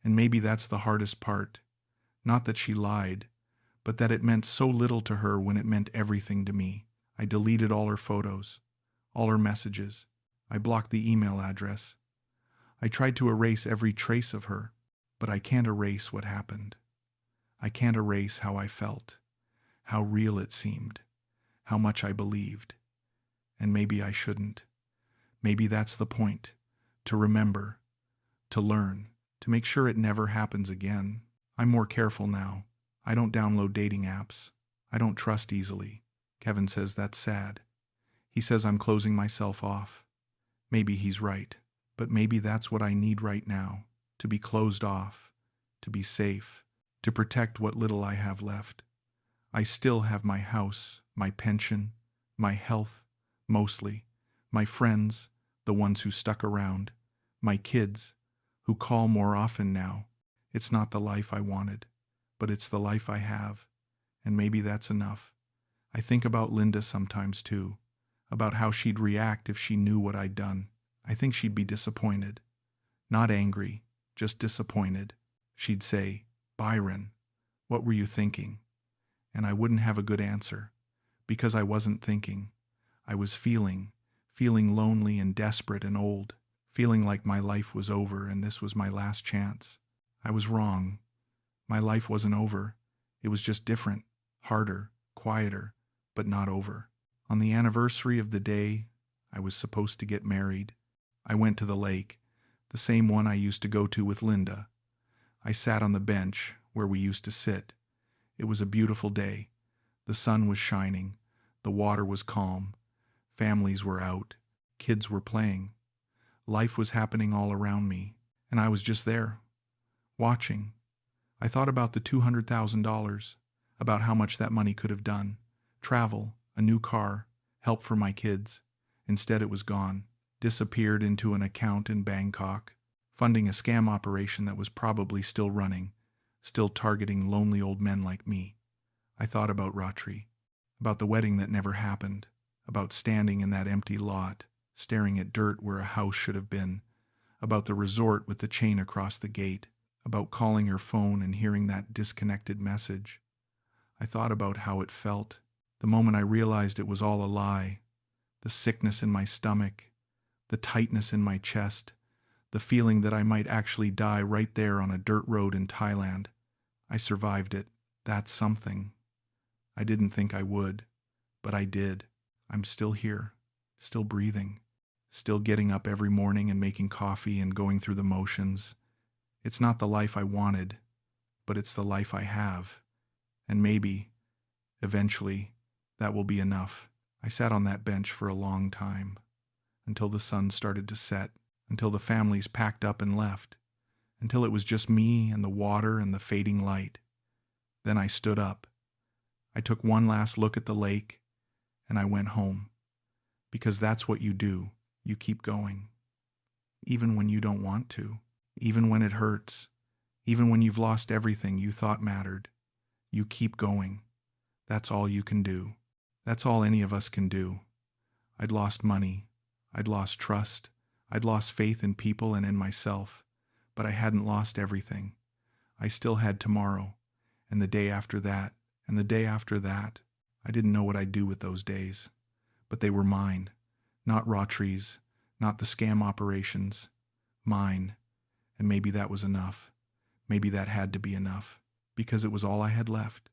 And maybe that's the hardest part. Not that she lied, but that it meant so little to her when it meant everything to me. I deleted all her photos, all her messages. I blocked the email address. I tried to erase every trace of her, but I can't erase what happened. I can't erase how I felt, how real it seemed, how much I believed. And maybe I shouldn't. Maybe that's the point, to remember, to learn, to make sure it never happens again. I'm more careful now. I don't download dating apps. I don't trust easily. Kevin says that's sad. He says I'm closing myself off. Maybe he's right, but maybe that's what I need right now, to be closed off, to be safe, to protect what little I have left. I still have my house, my pension, my health, mostly, my friends, the ones who stuck around, my kids, who call more often now. It's not the life I wanted, but it's the life I have, and maybe that's enough. I think about Linda sometimes too, about how she'd react if she knew what I'd done. I think she'd be disappointed. Not angry, just disappointed. She'd say, "Byron, what were you thinking?" And I wouldn't have a good answer, because I wasn't thinking. I was feeling lonely and desperate and old, feeling like my life was over and this was my last chance. I was wrong. My life wasn't over. It was just different, harder, quieter, but not over. On the anniversary of the day I was supposed to get married, I went to the lake, the same one I used to go to with Linda. I sat on the bench where we used to sit. It was a beautiful day. The sun was shining. The water was calm. Families were out. Kids were playing. Life was happening all around me, and I was just there, watching. I thought about the $200,000, about how much that money could have done. Travel, a new car, help for my kids. Instead it was gone, disappeared into an account in Bangkok, funding a scam operation that was probably still running, still targeting lonely old men like me. I thought about Ratree, about the wedding that never happened, about standing in that empty lot, staring at dirt where a house should have been, about the resort with the chain across the gate, about calling her phone and hearing that disconnected message. I thought about how it felt, the moment I realized it was all a lie, the sickness in my stomach, the tightness in my chest, the feeling that I might actually die right there on a dirt road in Thailand. I survived it. That's something. I didn't think I would, but I did. I'm still here, still breathing, still getting up every morning and making coffee and going through the motions. It's not the life I wanted, but it's the life I have. And maybe, eventually, that will be enough. I sat on that bench for a long time, until the sun started to set, until the families packed up and left, until it was just me and the water and the fading light. Then I stood up. I took one last look at the lake, and I went home. Because that's what you do. You keep going. Even when you don't want to. Even when it hurts. Even when you've lost everything you thought mattered. You keep going. That's all you can do. That's all any of us can do. I'd lost money. I'd lost trust. I'd lost faith in people and in myself. But I hadn't lost everything. I still had tomorrow, and the day after that, and the day after that. I didn't know what I'd do with those days. But they were mine. Not Ratree's, not the scam operations. Mine. And maybe that was enough. Maybe that had to be enough, because it was all I had left.